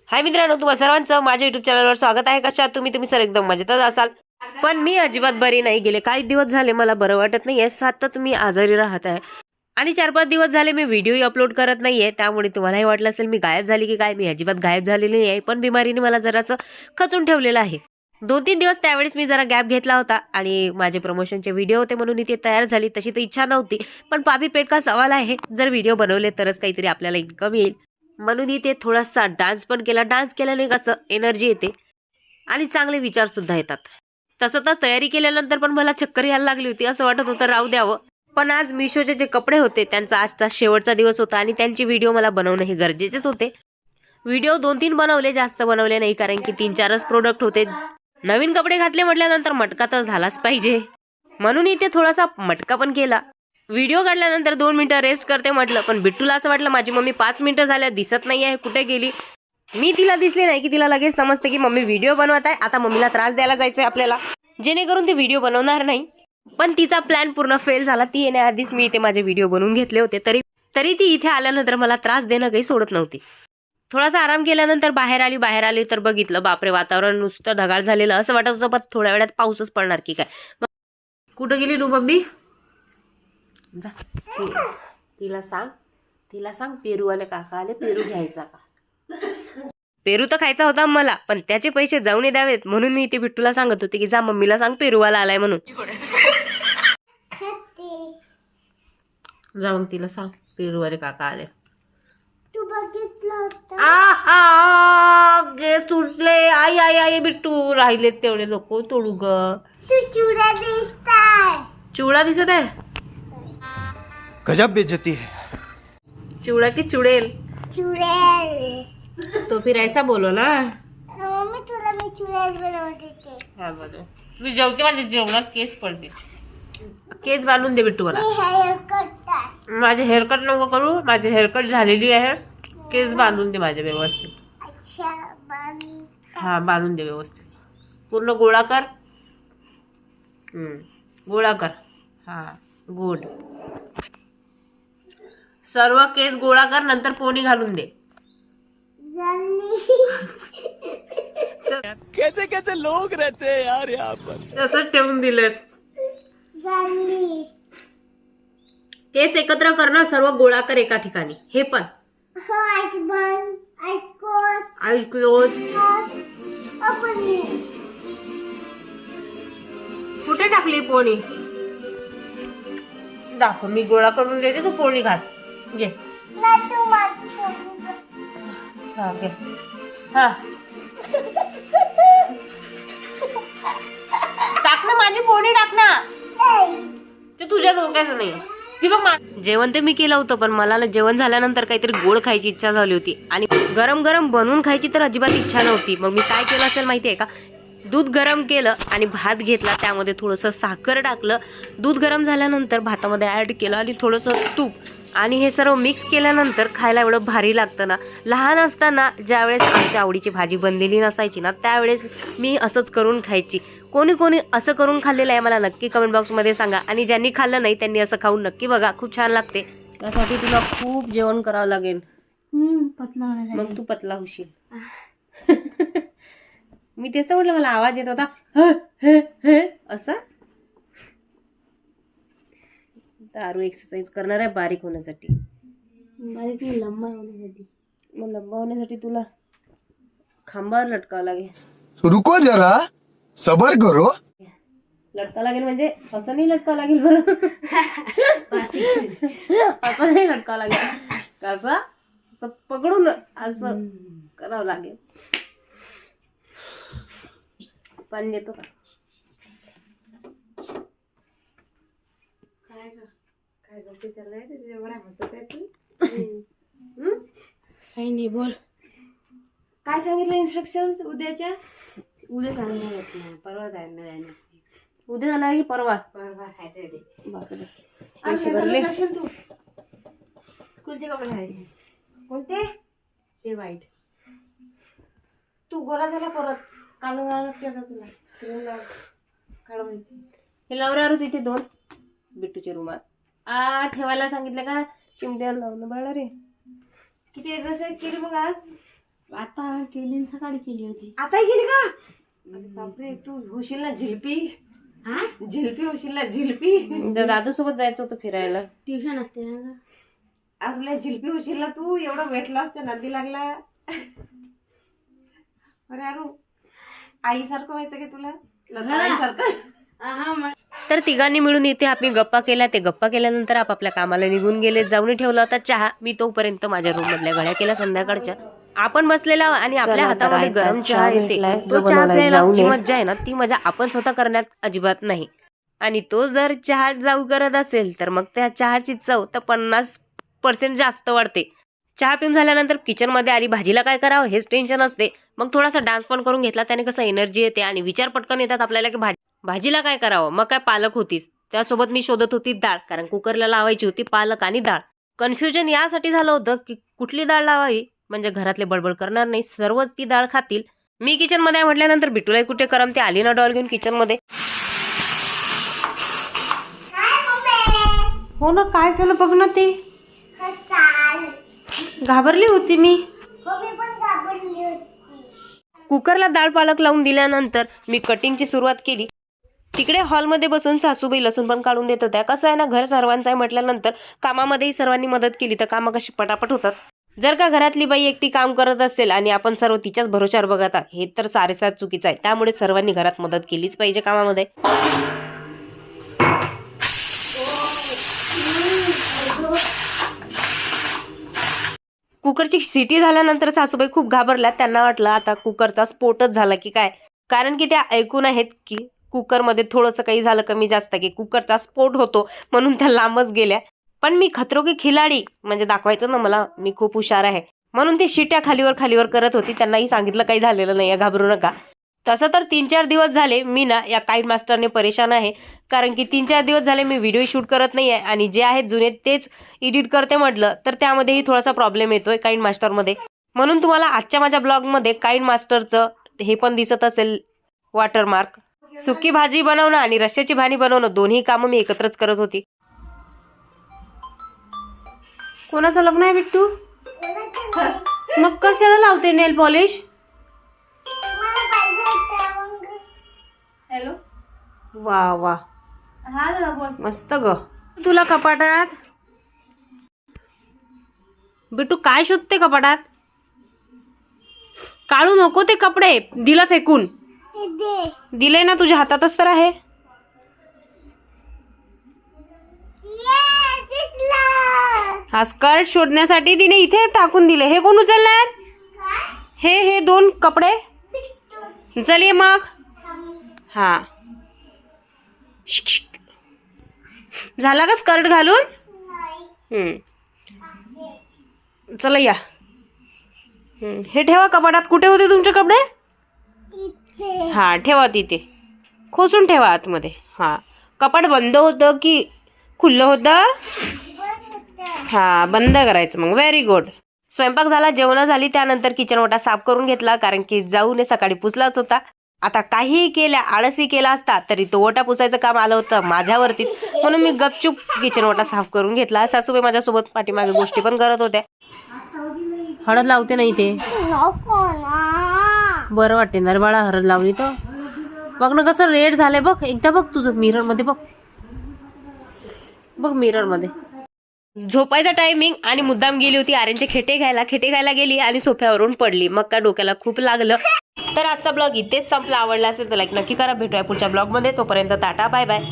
हाय मित्रांनो, तुम्हा सर्वांचं माझ्या युट्यूब चॅनलवर स्वागत आहे. कशा तुम्ही सर एकदम मजेतच असाल. पण मी अजिबात बरी नाही. गेले काही दिवस झाले मला बरं वाटत नाहीये. सतत मी आजारी राहत आहे आणि 4-5 दिवस झाले मी व्हिडिओ अपलोड करत नाहीये. त्यामुळे तुम्हालाही वाटलं असेल मी गायब झाली की काय. मी अजिबात गायब झालेली नाही आहे, पण बिमारीने मला जरासं खचून ठेवलेलं आहे. 2-3 दिवस त्यावेळेस मी जरा गॅप घेतला होता आणि माझे प्रमोशनचे व्हिडिओ होते म्हणून इथे तयार झाली. तशी तर इच्छा नव्हती, पण पापी पेट का सवाल आहे. जर व्हिडिओ बनवले तरच काहीतरी आपल्याला इन्कम येईल म्हणून इथे थोडासा डान्स पण केला. डान्स केल्याने कसं एनर्जी येते आणि चांगले विचार सुद्धा येतात. तसं तर तयारी केल्यानंतर पण मला चक्कर यायला लागली होती. असं वाटत होतं राहू द्यावं, पण आज मिशोचे जे कपडे होते त्यांचा आजचा शेवटचा दिवस होता आणि त्यांचे व्हिडिओ मला बनवणं हे गरजेचेच होते. व्हिडिओ 2-3 बनवले, जास्त बनवले नाही, कारण की 3-4च प्रोडक्ट होते. नवीन कपडे घातले म्हटल्यानंतर मटका तर झालाच पाहिजे, म्हणून इथे थोडासा मटका पण केला. व्हिडिओ काढल्यानंतर 2 मिनिटं रेस्ट करते म्हटलं, पण बिट्टूला असं वाटलं माझी मम्मी 5 मिनिटं झाल्या दिसत नाही आहे, कुठे गेली. मी तिला दिसले नाही की तिला लगेच समजते की मम्मी व्हिडिओ बनवत आहे, आता मम्मीला त्रास द्यायला जायचंय आपल्याला, जेणेकरून ती व्हिडिओ बनवणार नाही. पण तिचा प्लॅन पूर्ण फेल झाला. ती येण्याआधीच मी इथे माझे व्हिडिओ बनवून घेतले होते. तरी ती इथे आल्यानंतर मला त्रास देणं काही सोडत नव्हती. थोडासा आराम केल्यानंतर बाहेर आली तर बघितलं, बापरे, वातावरण नुसतं ढगाळ झालेलं. असं वाटत होतं पण थोड्या वेळात पाऊसच पडणार की काय. कुठं गेली रू मम्मी? जा, तिला सांग पेरूवाले काका आले, पेरू घ्यायचा का. पेरू तर खायचा होता मला, पण त्याचे पैसे जाऊन द्यावेत म्हणून मी इथे बिट्टूला सांगत होते की जा मम्मीला सांग पेरूवाला आलाय म्हणून. जाऊन तिला सांग पेरूवाले काका आले. तू बघितलं होतं? गे सुटले. आई आई आई बिट्टू, राहिलेत तेवढे लोक तोडू ग. तू चिवडा दिसताय. चिवडा दिसत आहे? गजब बेइज्जती है. चिवडा की चुडेल? चुडेल. तो फिर ऐसा बोलो ना. मम्मी तुला मी चुडेल बनवत देते. हा बरं, मी जेवते, माझ्या जेवणात केस पडते. केस बांधून दे बिट्टू मला. मी हेअर कट. माझे हेअरकट नको करू, माझी हेअरकट झालेली आहे. केस बांधून दे माझे व्यवस्थित. अच्छा हा बांधून दे व्यवस्थित. पूर्ण गोळा कर. गोळा कर. हा गुड. सर्व केस गोळा कर, नंतर पोनी घालून दे. कैसे कैसे लोग रहते हैं यार यहाँ पर. तसंच ठेवून दिलंस. केस एकत्र करणं, सर्व गोळा कर एका ठिकाणी. हे पण आईज क्लोज. कुठे टाकली पोणी? दाखव, मी गोळा करून देते, तू पोळी घाल. घे. हा घे. हा टाक ना, माझी पोळी टाक ना. ते तुझ्या डोक्याचं नाही. जेवण ते मी केलं होतं, पण मला ना जेवण झाल्यानंतर काहीतरी गोड खायची इच्छा झाली होती आणि गरम गरम बनवून खायची तर अजिबात इच्छा नव्हती. मग मी काय केलं असेल माहितीये का, दूध गरम केलं आणि भात घेतला, त्यामध्ये थोडंसं साखर टाकलं. दूध गरम झाल्यानंतर भातामध्ये ॲड केलं आणि थोडंसं तूप, आणि हे सर्व मिक्स केल्यानंतर खायला एवढं भारी लागतं ना. लहान असताना ज्यावेळेस आमच्या आवडीची भाजी बनलेली नसायची ना, त्यावेळेस मी असंच करून खायची. कोणी असं करून खाल्लेलं आहे मला नक्की कमेंट बॉक्समध्ये सांगा, आणि ज्यांनी खाल्लं नाही त्यांनी असं खाऊन नक्की बघा, खूप छान लागते. त्यासाठी तुला खूप जेवण करावं लागेल. मग तू पतला होशील. मी तेच तर म्हटलं, मला आवाज येत होता असा. दारू एक्सरसाइज करणार आहे बारीक होण्यासाठी. बारीक नाही, लंबा होण्यासाठी. मग लंबा होण्यासाठी तुला खांबावर लटकावं लागेल. रुको जरा, सबर करो. लटकावं लागेल म्हणजे असं नाही लटकावं लागेल बरं. असं नाही लटकावं लागेल, कसं असं पकडून असं करावं लागेल. पाणी देतो का? काय गप्पी चाललाय एवढा हसत आहे तू? काही नाही, बोल. काय सांगितलं इन्स्ट्रक्शन उद्याच्या? उद्या जाणार आहेत ना, परवा जाणार आहे ना. उद्या जाणार की परवा? परवा सॅटर्डे. बापरे, पैसे भरले. तू स्कूलचे कपडे घालायचे. कोणते? ते वाईट. तू गोरा झाला परत. कालून केला तुला काढवायची. हे लवरारू तिथे 2 बिट्टूच्या रुमात ठेवायला सांगितलं का? चिमट्याला लावलं बाळा रे. किती एक्सरसाइज केली मग आज? आता केली न सकाळी केली होती. आताही केली का? अरे बापरे, तू होशील ना झिलपी. झिलपी होशील ना झिलपी. दादू सोबत जायचं होतं फिरायला. ट्युशन असते ना ग. आपल्या झिलपी होशील ना तू. एवढा वेट लॉसच्या नादी लागला. अरे अरू, आईसारखं व्हायचं का तुला? लता आईसारखं. तर तिघांनी मिळून इथे आम्ही गप्पा केल्या. ते गप्पा केल्यानंतर आपापल्या कामाला निघून गेले. जाऊन ठेवला होता चहा. मी तोपर्यंत माझ्या रूम मधल्या घड्या केल्या संध्याकाळच्या. आपण बसलेला आणि आपल्या हातामध्ये गरम चहा येते. तो चहा प्यायला जी मज्जा आहे ना, ती मजा आपण स्वतः करण्यात अजिबात नाही. आणि तो जर चहा जाऊ करत असेल तर मग त्या चहाची चव तर 50% जास्त वाढते. चहा पिऊन झाल्यानंतर किचन मध्ये आली. भाजीला काय करावं हेच टेन्शन असते. मग थोडासा डान्स पण करून घेतला. त्याने कसं एनर्जी येते आणि विचार पटकन येतात आपल्याला की भाजीला काय करावं. मग काय पालक होतीच. त्यासोबत मी शोधत होती डाळ, कारण कुकरला लावायची होती पालक आणि डाळ. कन्फ्युजन यासाठी झालं होतं की कुठली डाळ लावावी म्हणजे घरातले बडबड करणार नाही, सर्वच ती डाळ खातील. मी किचन मध्ये म्हटल्यानंतर बिटूलाही कुठे करमते. आली ना डॉल घेऊन किचन मध्ये. हो ना, काय झालं बघ ना. ते घाबरली होती मी. कुकरला डाळ पालक लावून दिल्यानंतर मी कटिंगची सुरुवात केली. तिकडे हॉलमध्ये बसून सासूबाई लसूण पण काढून देत होत्या. कसं आहे ना, घर सर्वांचं आहे म्हटल्यानंतर कामामध्येही सर्वांनी मदत केली तर कामं कशी पटापट होतात. जर का घरातली बाई एकटी काम करत असेल आणि आपण सर्व तिच्याच भरोश्यावर बघत आहात, हे तर सारेसार चुकीचं आहे. त्यामुळे सर्वांनी घरात मदत केलीच पाहिजे कामामध्ये. कुकरची शिटी झाल्यानंतर सासूबाई खूप घाबरल्या. त्यांना वाटलं आता कुकरचा स्फोटच झाला की काय, कारण की त्या ऐकून आहेत की कुकरमध्ये थोडंसं काही झालं कमी जास्त की कुकरचा स्फोट होतो, म्हणून त्या लांबच गेल्या. पण मी खतरो की खिलाडी म्हणजे दाखवायचं ना मला, मी खूप हुशार आहे, म्हणून ती शिट्या खालीवर करत होती. त्यांनाही सांगितलं काही झालेलं नाही, घाबरू नका. तसं तर 3-4 दिवस झाले मी ना या काइंड मास्टरने परेशान आहे, कारण की 3-4 दिवस झाले मी व्हिडिओ शूट करत नाही आहे आणि जे आहेत जुने तेच एडिट करते म्हटलं तर त्यामध्येही थोडासा प्रॉब्लेम येतोय काइंड मास्टरमध्ये. म्हणून तुम्हाला आजच्या माझ्या ब्लॉगमध्ये काइंड मास्टरचं हे पण दिसत असेल वॉटरमार्क. सुकी भाजी बनवणं आणि रश्श्याची भाजी बनवणं दोन्ही कामं मी एकत्रच करत होती. कोणाचं लग्न आहे बिट्टू? मग कशाला लावते नेल पॉलिश? हॅलो, वा वा, हा मस्त ग. तुला कपाटात बिट्टू काय शोधते कपाटात? काढू नको ते कपडे, दिला फेकून. दिले ना, तुझ्या हातातच तर आहे. हा स्कर्ट शोधण्यासाठी तिने इथे टाकून दिले. हे कोण उचलणार? हे 2 कपडे. चल ये मग. हा, झाला का स्कर्ट घालून? चला या. हे ठेवा कपाटात. कुठे होते तुमचे कपडे? हा ठेवा तिथे, खोसून ठेवा आतमध्ये. हा, कपाट बंद होतं की खुल्लं होतं? हा, बंद करायचं मग. Very good. स्वयंपाक झाला, जेवण झाली, त्यानंतर किचन ओटा साफ करून घेतला, कारण की जाऊन सकाळी पुसलाच होता. आता काहीही केल्या, आळसही केला असता तरी तो ओटा पुसायचं काम आलं होतं माझ्यावरतीच, म्हणून मी गपचूप किचन ओटा साफ करून घेतला. सासूबाई माझ्यासोबत पाठीमागे गोष्टी पण करत होत्या. हळद लावते नाही ते बरं वाटते ना रे बाळा, हळद लावली तर. बघ ना कसं रेड झालंय बघ. एकदा बघ तुझं मिरर मध्ये बघ, बघ मिरर मध्ये. झोपायचा टायमिंग आणि मुद्दाम गेली होती आर्यनचे खेटे घ्यायला गेली आणि सोफ्यावरून पडली. मग काय डोक्याला खूप लागलं. तर आजचा ब्लॉग इथेच संपला. आवडला असेल तर लाईक नक्की करा. भेटूया पुढच्या ब्लॉग मध्ये. तोपर्यंत टाटा, बाय बाय.